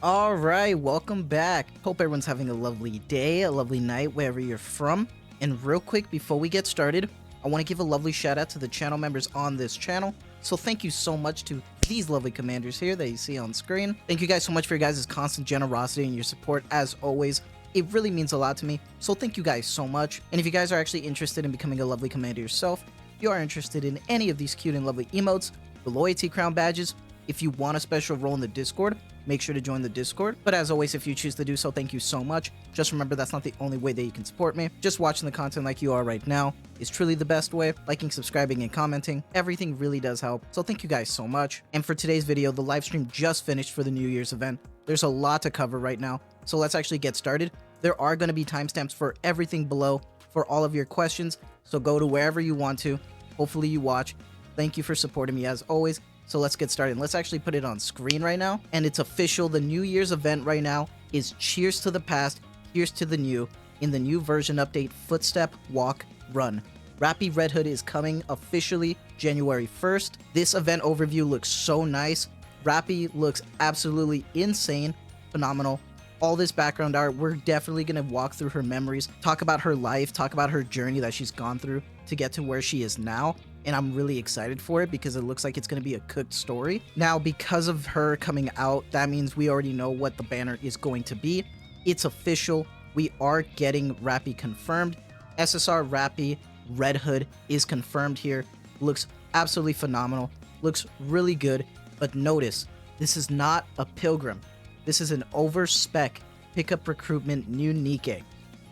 All right, welcome back. Hope everyone's having a lovely day, a lovely night, wherever you're from. And real quick, before we get started, I want to give a lovely shout out to the channel members on this channel. So thank you so much to these lovely commanders here that you see on screen. Thank you guys so much for your guys' constant generosity and your support as always. It really means a lot to me, so thank you guys so much. And if you guys are actually interested in becoming a lovely commander yourself, if you are interested in any of these cute and lovely emotes, the loyalty crown badges, if you want a special role in the Discord, make sure to join the Discord. But as always, if you choose to do so, thank you so much. Just remember, that's not the only way that you can support me. Just watching the content like you are right now is truly the best way. Liking, subscribing, and commenting, everything really does help. So thank you guys so much. And for today's video, the live stream just finished for the New Year's event. There's a lot to cover right now, so let's actually get started. There are going to be timestamps for everything below for all of your questions, so go to wherever you want to. Hopefully you watch. Thank you for supporting me as always. So let's get started. Let's actually put it on screen right now. And it's official. The New Year's event right now is Cheers to the Past, Here's to the New, in the new version update, Footstep, Walk, Run. Rapi Red Hood is coming officially January 1st. This event overview looks so nice. Rapi looks absolutely insane, phenomenal. All this background art, we're definitely going to walk through her memories, talk about her life, talk about her journey that she's gone through to get to where she is now. And I'm really excited for it because it looks like it's going to be a cooked story. Now, because of her coming out, that means we already know what the banner is going to be. It's official. We are getting Rapi confirmed. SSR Rapi Red Hood is confirmed here. Looks absolutely phenomenal. Looks really good. But notice, this is not a Pilgrim. This is an Over-Spec Pickup Recruitment new Nikke.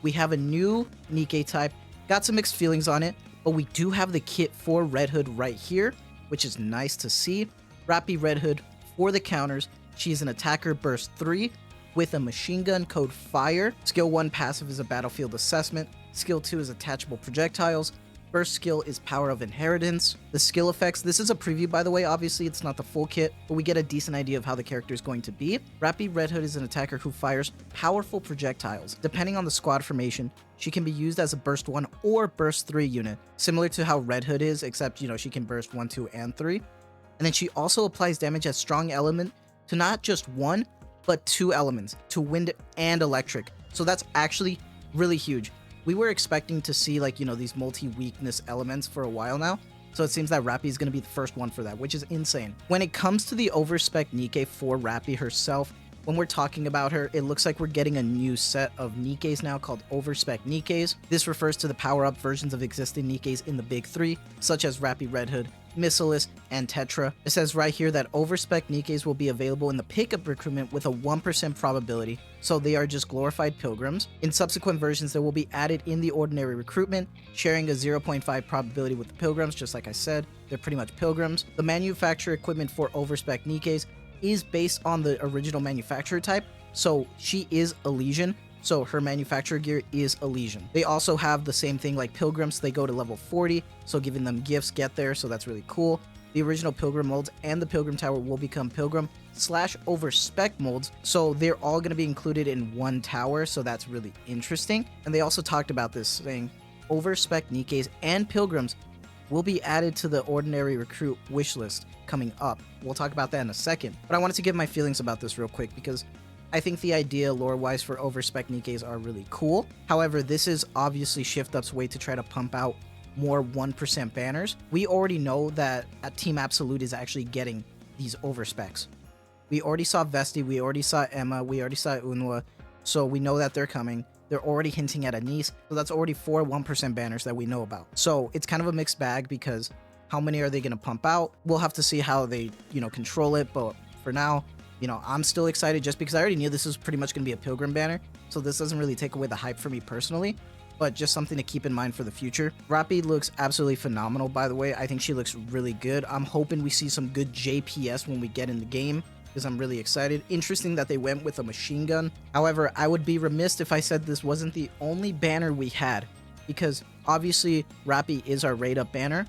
We have a new Nikke type. Got some mixed feelings on it. But we do have the kit for Red Hood right here, which is nice to see. Rapi Red Hood for the counters. She's an attacker burst 3 with a machine gun code Fire. Skill 1 passive is a battlefield assessment. Skill 2 is attachable projectiles. Burst skill is Power of Inheritance. The skill effects, this is a preview by the way, obviously it's not the full kit, but we get a decent idea of how the character is going to be. Rapi Red Hood is an attacker who fires powerful projectiles. Depending on the squad formation, she can be used as a burst 1 or burst 3 unit, similar to how Red Hood is, except, you know, she can burst 1, 2, and 3. And then she also applies damage as strong element to not just 1, but 2 elements, to wind and electric. So that's actually really huge. We were expecting to see, like, you know, these multi-weakness elements for a while now. So it seems that Rapi is going to be the first one for that, which is insane. When it comes to the Over-Spec Nikke for Rapi herself, when we're talking about her, it looks like we're getting a new set of Nikkes now called Over-Spec Nikkes. This refers to the power-up versions of existing Nikkes in the big three, such as Rapi Red Hood, Missilus, and Tetra. It says right here that Over-Spec Nikkes will be available in the pickup recruitment with a 1% probability, so they are just glorified pilgrims. In subsequent versions, they will be added in the ordinary recruitment, sharing a 0.5 probability with the pilgrims, just like I said. They're pretty much pilgrims. The manufacturer equipment for Over-Spec Nikkes is based on the original manufacturer type, so she is Elysian, so her manufacturer gear is Elysian. They also have the same thing like pilgrims, they go to level 40, so giving them gifts get there, so that's really cool. The original pilgrim molds and the pilgrim tower will become pilgrim / Over-Spec molds, so they're all going to be included in one tower, so that's really interesting. And they also talked about this, saying Over-Spec Nikkes and pilgrims will be added to the ordinary recruit wish list coming up. We'll talk about that in a second, but I wanted to give my feelings about this real quick because I think the idea lore-wise for Over-Spec Nikkes are really cool. However, this is obviously ShiftUp's way to try to pump out more 1% banners. We already know that Team Absolute is actually getting these Over-Specs. We already saw Vesti, we already saw Emma, we already saw Unwa, so we know that they're coming. They're already hinting at Anise, so that's already 4 1% banners that we know about. So it's kind of a mixed bag because how many are they going to pump out? We'll have to see how they, you know, control it, but for now, you know, I'm still excited just because I already knew this was pretty much going to be a Pilgrim banner, so this doesn't really take away the hype for me personally, but just something to keep in mind for the future. Rapi looks absolutely phenomenal, by the way. I think she looks really good. I'm hoping we see some good JPS when we get in the game, because I'm really excited. Interesting that they went with a machine gun. However, I would be remiss if I said this wasn't the only banner we had, because obviously Rapi is our raid up banner,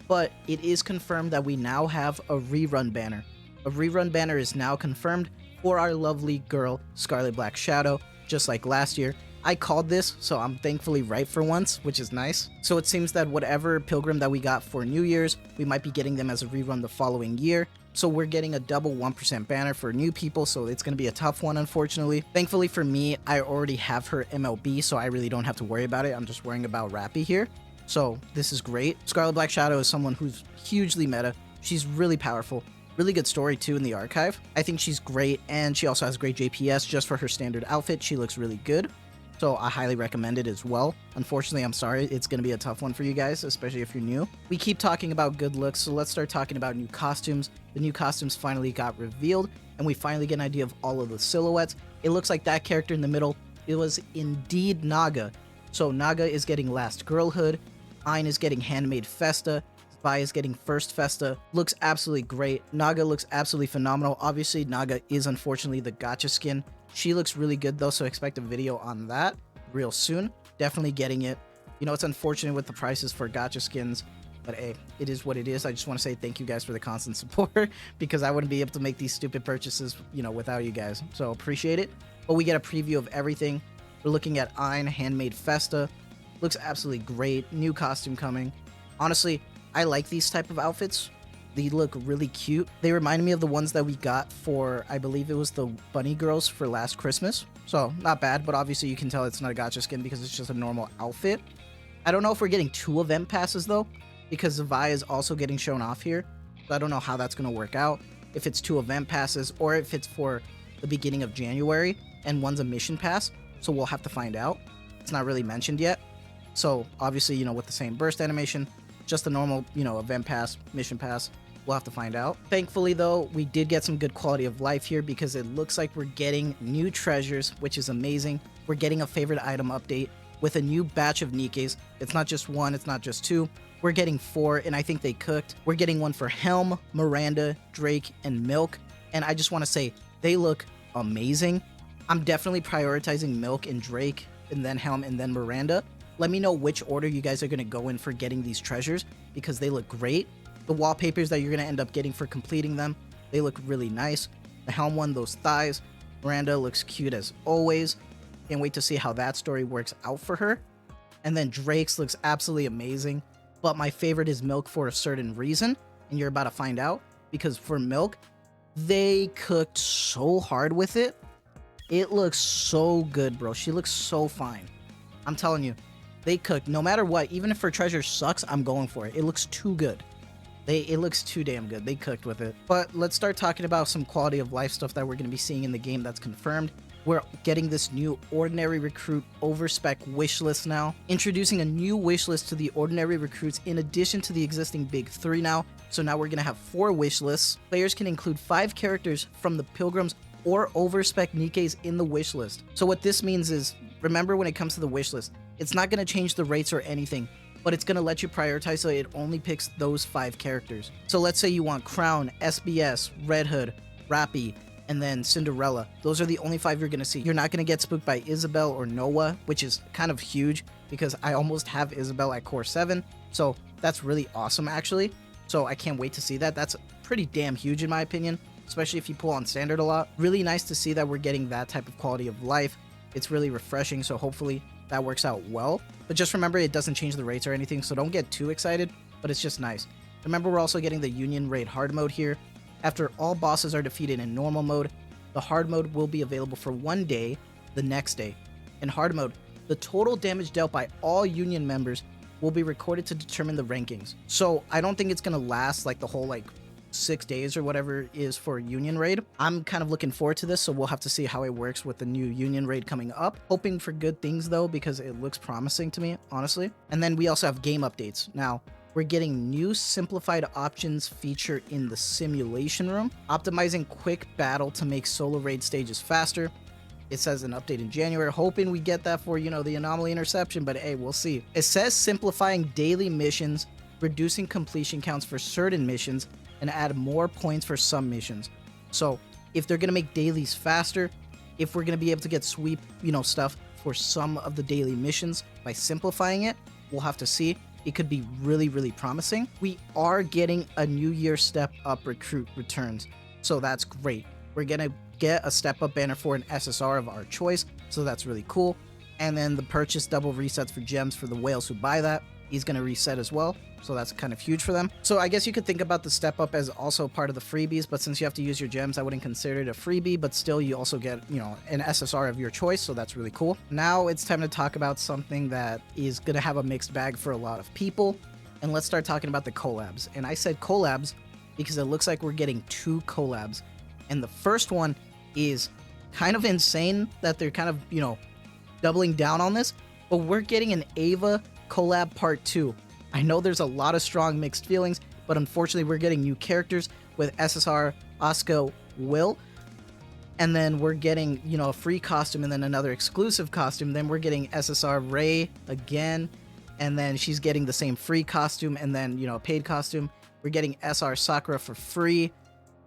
but it is confirmed that we now have a rerun banner. A rerun banner is now confirmed for our lovely girl, Scarlet Black Shadow, just like last year. I called this, so I'm thankfully right for once, which is nice. So it seems that whatever Pilgrim that we got for New Year's, we might be getting them as a rerun the following year, So we're getting a double 1% banner for new people, so it's going to be a tough one, unfortunately. Thankfully for me, I already have her MLB, so I really don't have to worry about it. I'm just worrying about Rapi here. So this is great. Scarlet Black Shadow is someone who's hugely meta. She's really powerful. Really good story too in the archive. I think she's great, and she also has great JPS just for her standard outfit. She looks really good. So I highly recommend it as well. Unfortunately, I'm sorry, it's going to be a tough one for you guys, especially if you're new. We keep talking about good looks, so let's start talking about new costumes. The new costumes finally got revealed, and we finally get an idea of all of the silhouettes. It looks like that character in the middle, it was indeed Naga. So Naga is getting Last Girlhood, Ein is getting Handmade Festa, Vi is getting First Festa. Looks absolutely great. Naga looks absolutely phenomenal. Obviously, Naga is unfortunately the gacha skin. She looks really good though, so expect a video on that real soon. Definitely getting it. You know, it's unfortunate with the prices for gacha skins, but hey, it is what it is. I just want to say thank you guys for the constant support because I wouldn't be able to make these stupid purchases, you know, without you guys. So appreciate it. But we get a preview of everything. We're looking at Ein, Handmade Festa. Looks absolutely great. New costume coming. Honestly, I like these type of outfits. They look really cute. They remind me of the ones that we got for, I believe it was the bunny girls for last Christmas. So not bad, but obviously you can tell it's not a gacha skin because it's just a normal outfit. I don't know if we're getting 2 event passes though, because Vi is also getting shown off here. So I don't know how that's going to work out. If it's 2 event passes or if it's for the beginning of January and one's a mission pass. So we'll have to find out. It's not really mentioned yet. So obviously, you know, with the same burst animation, just a normal, you know, event pass, mission pass. We'll have to find out. Thankfully, though, we did get some good quality of life here because it looks like we're getting new treasures, which is amazing. We're getting a favorite item update with a new batch of Nikkes. It's not just 1, it's not just 2. We're getting 4, and I think they cooked. We're getting one for Helm, Miranda, Drake, and Milk. And I just want to say, they look amazing. I'm definitely prioritizing Milk and Drake, and then Helm, and then Miranda. Let me know which order you guys are going to go in for getting these treasures because they look great. The wallpapers that you're going to end up getting for completing them, they look really nice. The Helm one, those thighs. Miranda looks cute as always. Can't wait to see how that story works out for her. And then Drake's looks absolutely amazing. But my favorite is Milk for a certain reason. And you're about to find out. Because for Milk, they cooked so hard with it. It looks so good, bro. She looks so fine. I'm telling you, they cooked. No matter what, even if her treasure sucks, I'm going for it. It looks too good. It looks too damn good. They cooked with it. But let's start talking about some quality of life stuff that we're going to be seeing in the game that's confirmed. We're getting this new Ordinary Recruit Over-Spec wishlist now. Introducing a new wishlist to the Ordinary Recruits in addition to the existing Big 3 now. So now we're going to have 4 wishlists. Players can include 5 characters from the Pilgrims or Over-Spec Nikkes in the wishlist. So what this means is, remember when it comes to the wishlist, it's not going to change the rates or anything, but it's going to let you prioritize so it only picks those 5 characters. So let's say you want Crown, SBS, Red Hood, Rapi, and then Cinderella. Those are the only 5 you're going to see. You're not going to get spooked by Isabel or Noah, which is kind of huge because I almost have Isabel at Core 7. So that's really awesome actually. So I can't wait to see that. That's pretty damn huge in my opinion, especially if you pull on Standard a lot. Really nice to see that we're getting that type of quality of life. It's really refreshing, so hopefully that works out well. But just remember, it doesn't change the rates or anything, so don't get too excited, but it's just nice. Remember, we're also getting the Union Raid hard mode here. After all bosses are defeated in normal mode, the hard mode will be available for 1 day, the next day. In hard mode, the total damage dealt by all Union members will be recorded to determine the rankings. So I don't think it's gonna last like the whole 6 days or whatever it is for Union Raid. I'm kind of looking forward to this, so we'll have to see how it works with the new Union Raid coming up. Hoping for good things though, because it looks promising to me, honestly. And then we also have game updates. Now, we're getting new simplified options feature in the simulation room, optimizing quick battle to make solo raid stages faster. It says an update in January, hoping we get that for, the anomaly interception, but hey, we'll see. It says simplifying daily missions, reducing completion counts for certain missions, and add more points for some missions. So if they're going to make dailies faster, if we're going to be able to get sweep, stuff for some of the daily missions by simplifying it, we'll have to see. It could be really, really promising. We are getting a New Year Step Up recruit returns, so that's great. We're going to get a Step Up banner for an SSR of our choice, so that's really cool. And then the purchase double resets for gems for the whales who buy that. He's going to reset as well. So that's kind of huge for them. So I guess you could think about the step up as also part of the freebies, but since you have to use your gems, I wouldn't consider it a freebie, but still you also get, you know, an SSR of your choice. So that's really cool. Now it's time to talk about something that is going to have a mixed bag for a lot of people. And let's start talking about the collabs. And I said collabs because it looks like we're getting 2 collabs. And the first one is kind of insane that they're kind of, you know, doubling down on this, but we're getting an Ava collab part 2. I know there's a lot of strong mixed feelings, but unfortunately we're getting new characters with SSR Oscar Will, and then we're getting, you know, a free costume and then another exclusive costume. Then we're getting SSR Ray again, and then she's getting the same free costume and then, you know, a paid costume. We're getting SR Sakura for free,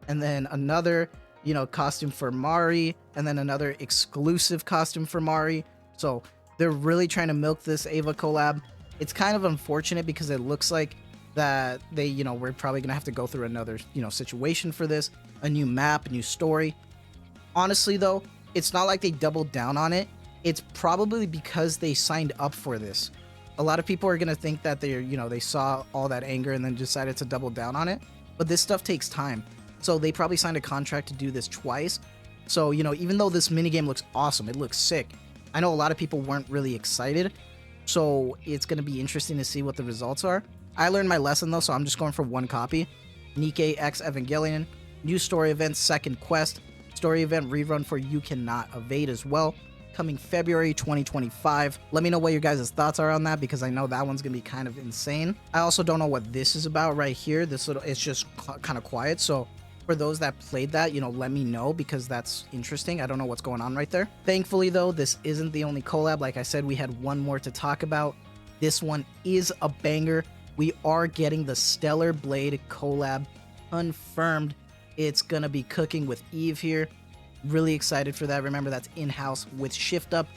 and then another, you know, costume for Mari, and then another exclusive costume for Mari. So they're really trying to milk this Ava collab. It's kind of unfortunate because it looks like that they, you know, we're probably gonna have to go through another, you know, situation for this, a new map, a new story. Honestly though, it's not like they doubled down on it. It's probably because they signed up for this. A lot of people are gonna think that they're, you know, they saw all that anger and then decided to double down on it, but this stuff takes time. So they probably signed a contract to do this twice. So, you know, even though this minigame looks awesome, it looks sick, I know a lot of people weren't really excited. So it's going to be interesting to see what the results are. I learned my lesson though, so I'm just going for 1 copy. Nikke X Evangelion, new story event, second quest, story event rerun for You Cannot Evade as well, coming February 2025. Let me know what your guys' thoughts are on that, because I know that one's going to be kind of insane. I also don't know what this is about right here. This little, it's just kind of quiet. So for those that played that, you know, let me know, because that's interesting. I don't know what's going on right there. Thankfully though, this isn't the only collab. Like I said, we had one more to talk about. This one is a banger. We are getting the Stellar Blade collab confirmed. It's gonna be cooking with Eve here. Really excited for that. Remember, that's in-house with Shift Up.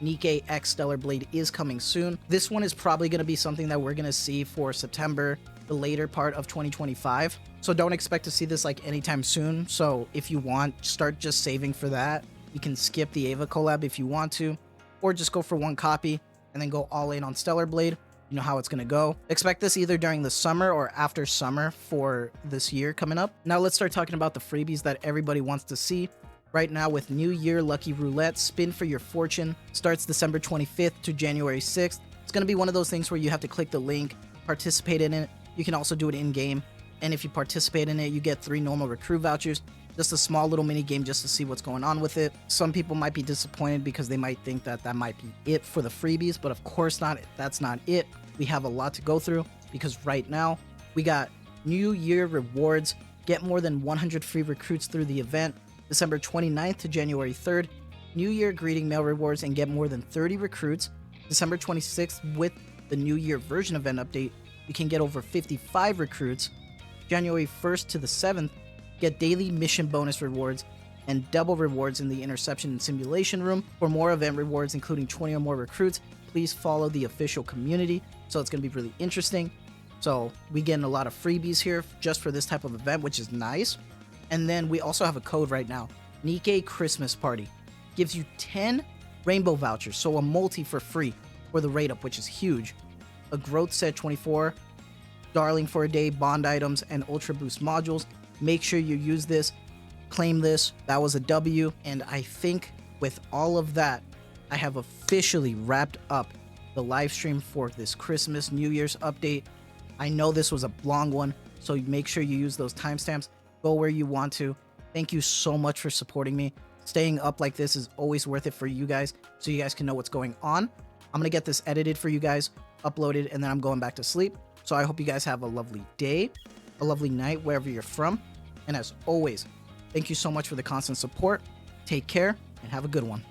Nikke X Stellar Blade is coming soon. This one is probably gonna be something that we're gonna see for September, the later part of 2025. So don't expect to see this like anytime soon. So if you want, start just saving for that. You can skip the Ava collab if you want to, or just go for 1 copy and then go all in on Stellar Blade. You know how it's gonna go. Expect this either during the summer or after summer for this year coming up. Now let's start talking about the freebies that everybody wants to see. Right now with New Year Lucky Roulette, Spin for Your Fortune, starts December 25th to January 6th. It's gonna be one of those things where you have to click the link, participate in it. You can also do it in-game. And if you participate in it, you get 3 normal recruit vouchers. Just a small little mini game just to see what's going on with it. Some people might be disappointed because they might think that that might be it for the freebies, but of course not. That's not it. We have a lot to go through, because right now we got New Year rewards. Get more than 100 free recruits through the event, December 29th to January 3rd. New Year greeting mail rewards and get more than 30 recruits, December 26th. With the New Year version event update, you can get over 55 recruits. January 1st to the 7th, get daily mission bonus rewards and double rewards in the interception and simulation room. For more event rewards, including 20 or more recruits, please follow the official community. So it's going to be really interesting. So we getting a lot of freebies here just for this type of event, which is nice. And then we also have a code right now. Nikke Christmas Party gives you 10 rainbow vouchers, so a multi for free for the rate up, which is huge. A growth set 24, Darling for a Day, bond items, and Ultra Boost modules. Make sure you use this, claim this. That was a W. And I think with all of that, I have officially wrapped up the live stream for this Christmas New Year's update. I know this was a long one, so make sure you use those timestamps. Go where you want to. Thank you so much for supporting me. Staying up like this is always worth it for you guys, so you guys can know what's going on. I'm gonna get this edited for you guys, uploaded, and then I'm going back to sleep. So I hope you guys have a lovely day, a lovely night wherever you're from. And as always, thank you so much for the constant support. Take care and have a good one.